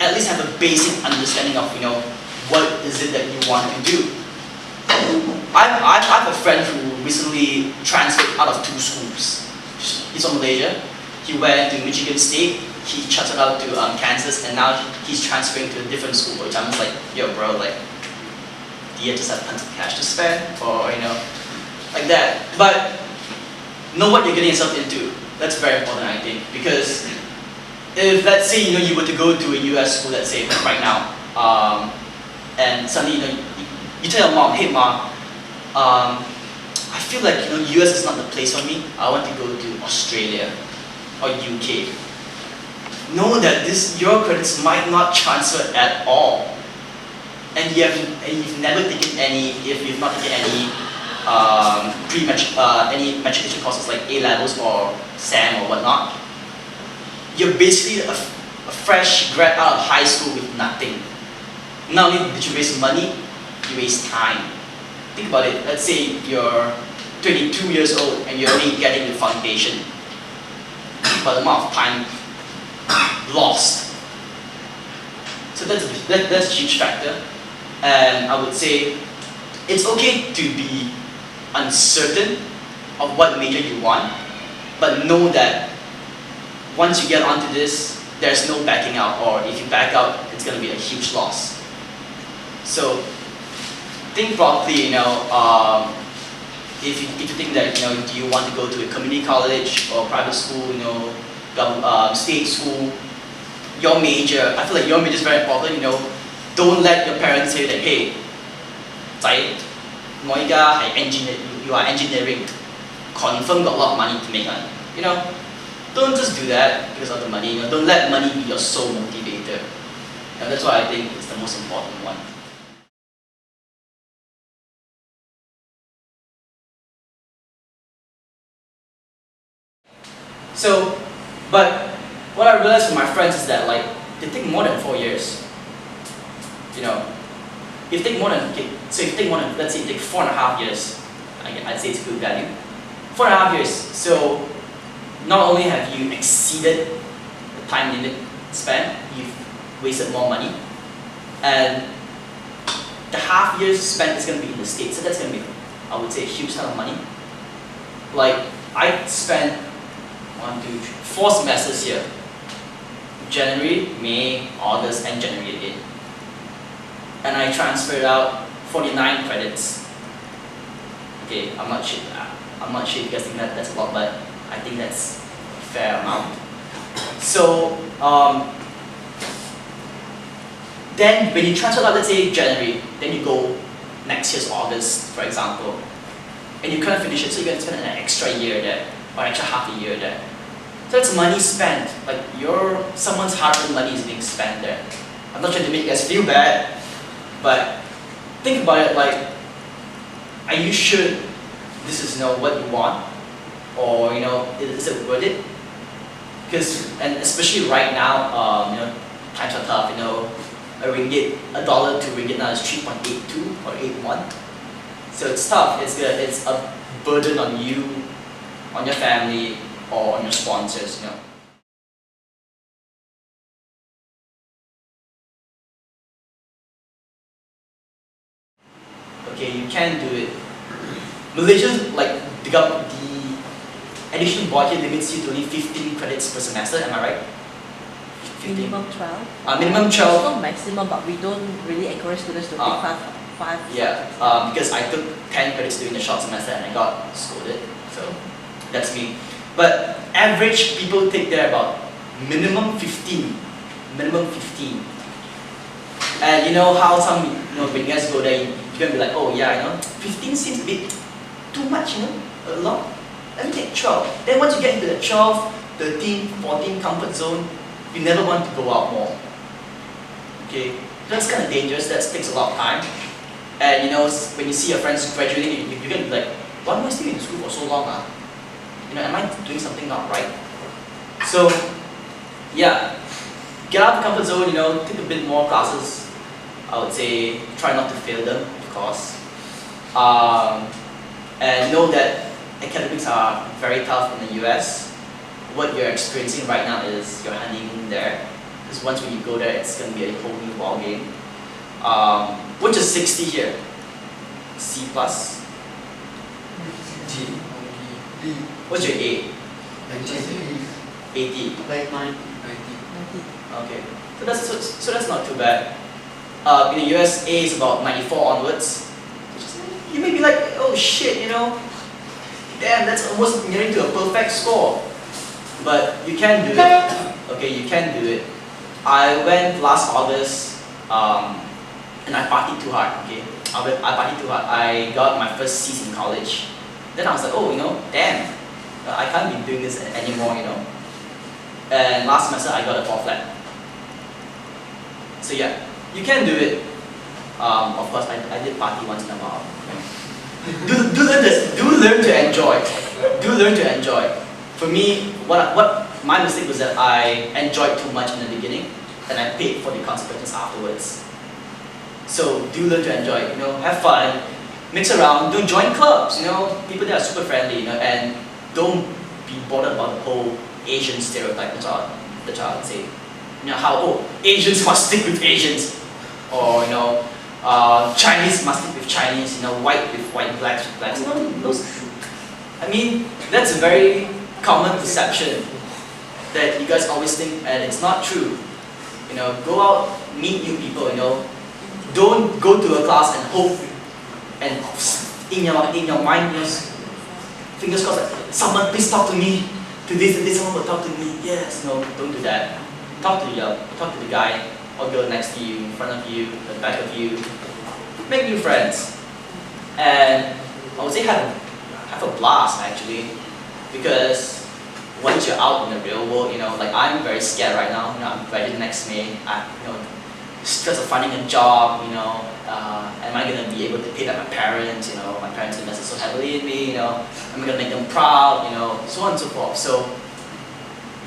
at least have a basic understanding of, what is it that you want to do. I have a friend who recently transferred out of 2 schools. He's from Malaysia. He went to Michigan State. He transferred out to Kansas, and now he's transferring to a different school. Which I'm just like, yo, bro, like, do you just have tons of cash to spend, or like that? But know what you're getting yourself into. That's very important, I think, because if, let's say, you were to go to a US school, let's say, right now, and suddenly, you tell your mom, hey mom, I feel like, US is not the place for me. I want to go to Australia or UK. Know that your credits might not transfer at all. And you've never taken any, if you've not taken any any matriculation courses like A-levels or SAM or whatnot, you're basically a fresh grad out of high school with nothing. Not only did you waste money, you waste time. Think about it. Let's say you're 22 years old and you're only getting the foundation, but the amount of time lost. So that's a huge factor. And I would say it's okay to be uncertain of what major you want, but know that once you get onto this, there's no backing out, or if you back out, it's going to be a huge loss. So think broadly, if you think that, do you want to go to a community college or private school, state school, your major, I feel like your major is very important, don't let your parents say that, hey, 仔，我依家係 you are engineering, confirm got a lot of money to make one. Don't just do that because of the money. Don't let money be your sole motivator. And that's why I think it's the most important one. So, but what I realized from my friends is that they take more than 4 years. If you take more than, let's say you take 4.5 years, I'd say it's good value. 4.5 years. So not only have you exceeded the time limit spent, you've wasted more money, and the half years spent is going to be in the States. So that's going to be, I would say, a huge ton of money. Like I spent 4 semesters here. January, May, August, and January again. And I transferred out 49 credits. Okay, I'm not sure if you guys think that's a lot, but I think that's a fair amount. So then when you transfer out, let's say January, then you go next year's August, for example, and you kind of finish it, so you're going to spend an extra year there, or an extra half a year there. So that's money spent. Like someone's hard-earned money is being spent there. I'm not trying to make you guys feel bad, but think about it. Like, are you sure this is what you want, or is it worth it? Because, and especially right now, times are tough. A dollar to ringgit now is 3.82 or 81. So it's tough. It's a burden on you, on your family, or on your sponsors, Okay, you can do it. Malaysia, the additional budget limits you to only 15 credits per semester, am I right? 15? Minimum 12. Minimum 12. Not maximum, but we don't really encourage students to take five. Yeah, because I took 10 credits during the short semester and I got scolded, so that's me. But average people take there about minimum 15. Minimum 15. And how some, when you guys go there, you're going to be like, oh yeah, 15 seems a bit too much, a lot. Let me take 12. Then once you get into the 12, 13, 14 comfort zone, you never want to go out more. Okay? That's kind of dangerous. That takes a lot of time. And when you see your friends graduating, you're going to be like, why am I still in school for so long? Am I doing something not right? So, yeah, get out of the comfort zone, take a bit more classes. I would say try not to fail them, of course. And know that academics are very tough in the US. What you're experiencing right now is your honeymoon there. because once when you go there, it's gonna be a whole new ball game. Which is 60 here? C plus. D. D. What's your A? 80. Like mine. 90. Okay. So that's not too bad. In the US, A is about 94 onwards. You may be like, oh shit, you know, damn, that's almost nearing to a perfect score. But you can do it. Okay, you can do it. I went last August, and I partied too hard. Okay, I partied too hard. I got my first C's in college. Then I was like, oh, you know, damn, I can't be doing this anymore, you know. And last semester I got a 4 flat. So yeah, you can do it. Of course, I did party once in a while. Do learn to enjoy. Do learn to enjoy. For me, what my mistake was that I enjoyed too much in the beginning, and I paid for the consequences afterwards. So do learn to enjoy. You know, have fun, mix around, don't join clubs. You know, people there are super friendly. You know, and don't be bothered about the whole Asian stereotype. That's all I would say. You know how Asians must stick with Asians, or you know. Chinese must stick with Chinese, you know, white with white, blacks with blacks. I mean, that's a very common perception that you guys always think, and it's not true. You know, go out, meet new people. You know, don't go to a class and hope, and in your mind, you know, fingers crossed, like, someone please talk to me. To this and this, someone will talk to me. Yes, no, don't do that. Talk to the guy or girl next to you, in front of you, the back of you. Make new friends, and I would say have a blast actually, because once you're out in the real world, you know, like I'm very scared right now. You know, I'm graduating next May. Stress of finding a job. You know, am I gonna be able to pay back my parents? You know, my parents invested so heavily in me. You know, am I gonna make them proud? You know, so on and so forth. So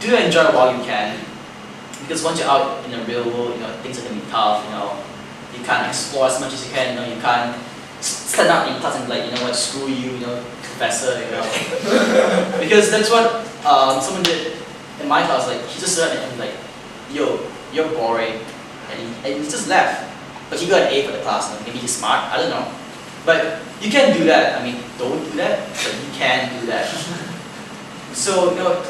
do enjoy while you can. Because once you're out in the real world, you know, things are gonna be tough, you know. You can't explore as much as you can, you know, you can't stand up in class and be like, you know what, screw you, you know, professor, you know. Because that's what someone did in my class, like, he just stood up and like, yo, you're boring. And he just left. But he got an A for the class, you know. Maybe he's smart, I don't know. But you can do that. I mean, don't do that, but you can do that. So, you know,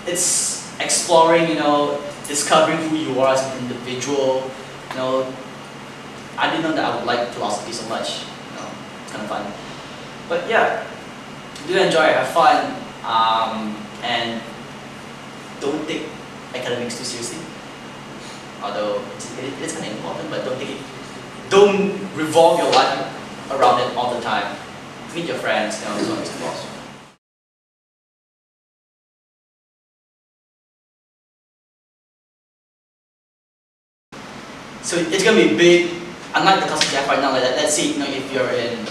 it's exploring, you know, discovering who you are as an individual. You know, I didn't know that I would like philosophy so much. You know, it's kind of fun. But yeah, do enjoy it, have fun, and don't take academics too seriously. Although it's kind of important, but don't revolve your life around it all the time. Meet your friends, you know, so on and so forth. So it's gonna be big, unlike the class we have right now. Like let's say, you know, if you're in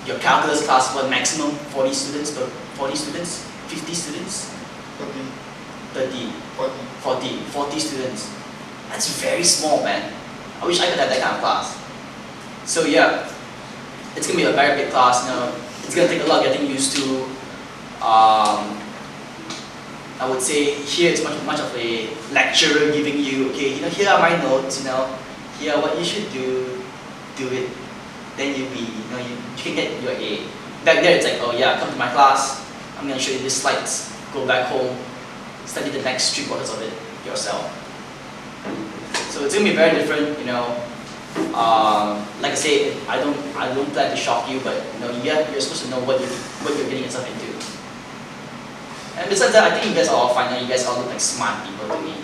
your calculus class, what maximum 40 students, 50 students, 30, 40 students. That's very small, man. I wish I could have that kind of class. So yeah, it's gonna be a very big class. You know, it's gonna take a lot getting used to. I would say here it's much of a lecturer giving you, okay, you know, here are my notes, you know, here are what you should do it, then you can get your A. Back there it's like, oh yeah, come to my class, I'm going to show you these slides, go back home, study the next 3/4 of it yourself. So it's going to be very different, you know. Like I say, I don't plan to shock you, but you know, you're supposed to know what you're getting yourself into. And besides that, I think you guys are all fine. You guys all look like smart people to me.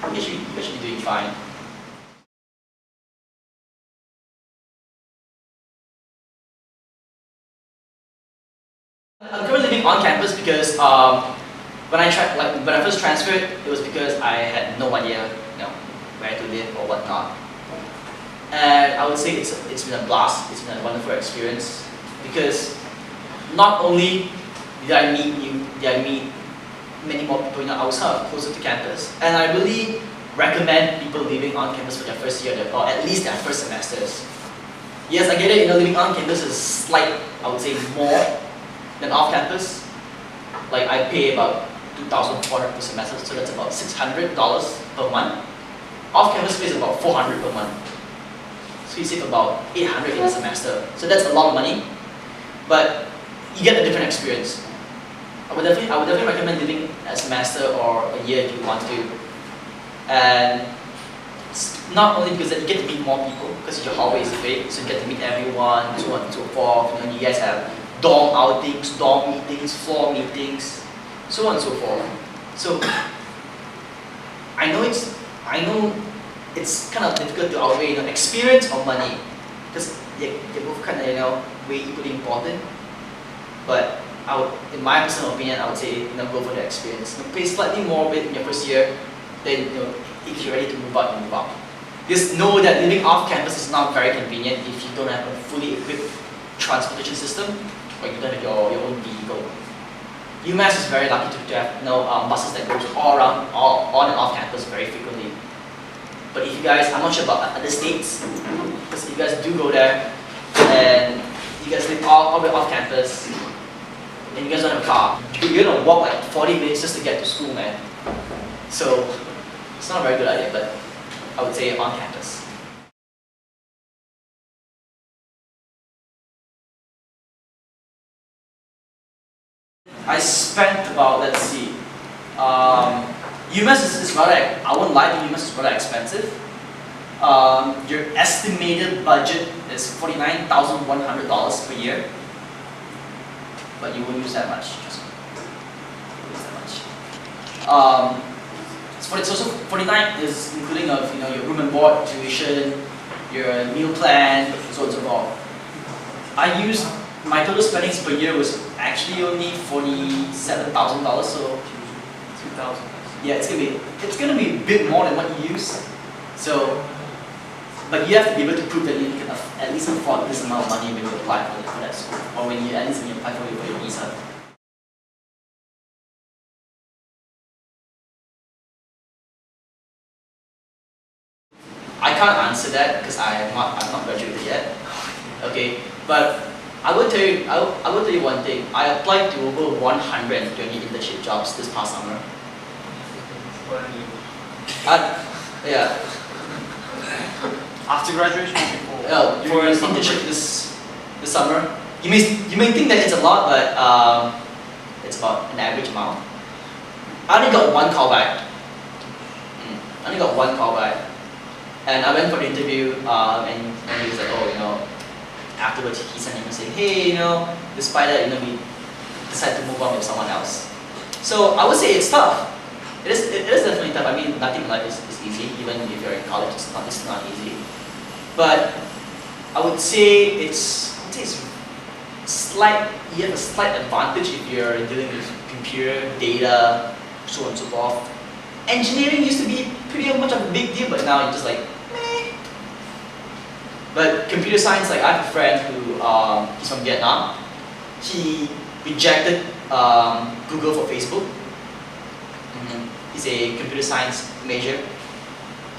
You guys should be doing fine. I'm currently living on campus because when I first transferred, it was because I had no idea, you know, where to live or whatnot. And I would say it's been a blast. It's been a wonderful experience because not only did I meet many more people, you know, I was kind of closer to campus. And I really recommend people living on campus for their first year, or at least their first semesters. Yes, I get it, you know, living on campus is I would say, more than off campus. Like I pay about $2,400 per semester, so that's about $600 per month. Off-campus pays about $400 per month. So you save about $800 in a semester. So that's a lot of money, but you get a different experience. I would definitely recommend living a semester or a year if you want to. And it's not only because that you get to meet more people, because your hallway is big, so you get to meet everyone, so on and so forth. You know, you guys have dorm outings, dorm meetings, floor meetings, so on and so forth. So I know it's kind of difficult to outweigh, experience or money, because they're both kind of way equally important. But in my personal opinion, I would say go for the experience. Pay slightly more bit in your first year, then if you're ready to move out, you move out. Just know that living off campus is not very convenient if you don't have a fully equipped transportation system or you don't have your own vehicle. UMASS is very lucky to have buses that goes all around, on and off campus very frequently. But if you guys, I'm not sure about other states, because if you guys do go there and you guys live all the way off campus and you guys don't have a car, you're gonna walk like 40 minutes just to get to school, man. So it's not a very good idea, but I would say on campus. I spent about, let's see, UMASS is rather, I won't lie to you, UMASS is rather expensive. Your estimated budget is $49,100 per year, but you won't use that much. Trust me. You won't use that much. So 49 is including of your room and board, tuition, your meal plan, so on and so forth. I used my total spendings per year was actually only $47,000, so 2,000. Yeah, it's gonna be a bit more than what you use. So, but you have to be able to prove that you can at least afford this amount of money when you apply for that school, or when you apply for your visa. I can't answer that because I'm not graduated yet. Okay, but I will tell you one thing. I applied to over 120 internship jobs this past summer. Yeah. After graduation or before? Yeah, for an internship this summer. You may think that it's a lot, but it's about an average amount. I only got one callback. And I went for the interview, and he was like, oh, afterwards he sent me saying, hey, despite that, we decided to move on with someone else. So I would say it's tough. It is definitely tough. I mean, nothing in life is easy. Even if you're in college, it's not easy. But I would say you have a slight advantage if you're dealing with computer, data, so on and so forth. Engineering used to be pretty much of a big deal, but now it's just like, meh. But computer science, like I have a friend who he's from Vietnam. He rejected Google for Facebook. He's a computer science major.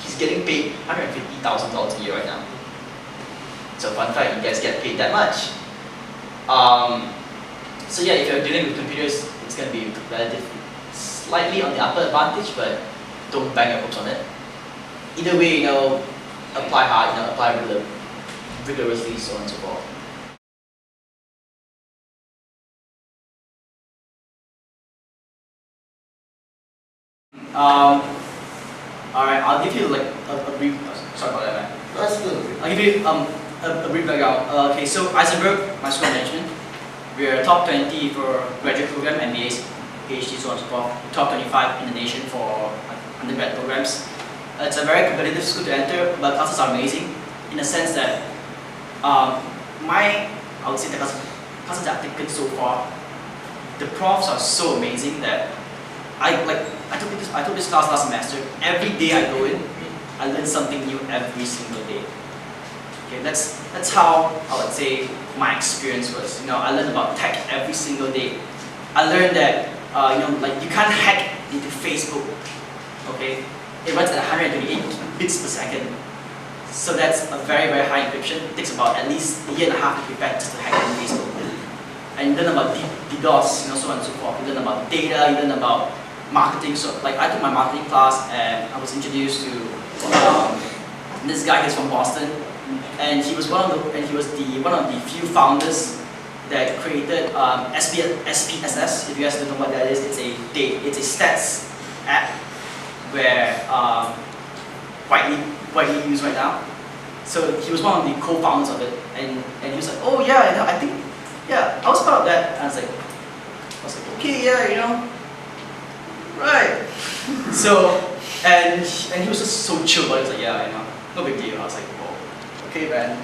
He's getting paid $150,000 a year right now. So fun fact, you guys get paid that much. So yeah, if you're dealing with computers, it's going to be relatively slightly on the upper advantage, but don't bang your hopes on it. Either way, apply hard, apply rigorously, so on and so forth. Alright, I'll give you like a brief. Sorry about that, man. That's good. I'll give you a brief background. Okay, so Eisenberg, my school of management, we're top 20 for graduate program, MBAs, PhD, so on and so forth. Top 25 in the nation for undergrad programs. It's a very competitive school to enter, but classes are amazing in the sense that I would say the classes that I've taken so far, the profs are so amazing that I took this class last semester. Every day I go in, I learn something new every single day. Okay, that's how I would say my experience was. I learned about tech every single day. I learned that you can't hack into Facebook. Okay, it runs at 128 bits per second. So that's a very, very high encryption. It takes about at least a year and a half to prepare just to hack into Facebook. And you learn about DDoS, so on and so forth. You learn about data. You learn about marketing. So like I took my marketing class and I was introduced to this guy. He's from Boston, and he was one of the few founders that created SPSS. If you guys don't know what that is, it's a stats app where widely used right now. So he was one of the co-founders of it, and he was like, oh yeah, I think I was part of that. And I was like, okay, yeah, right. So and he was just so chill, but he was like, yeah, no big deal. I was like, whoa, okay, man.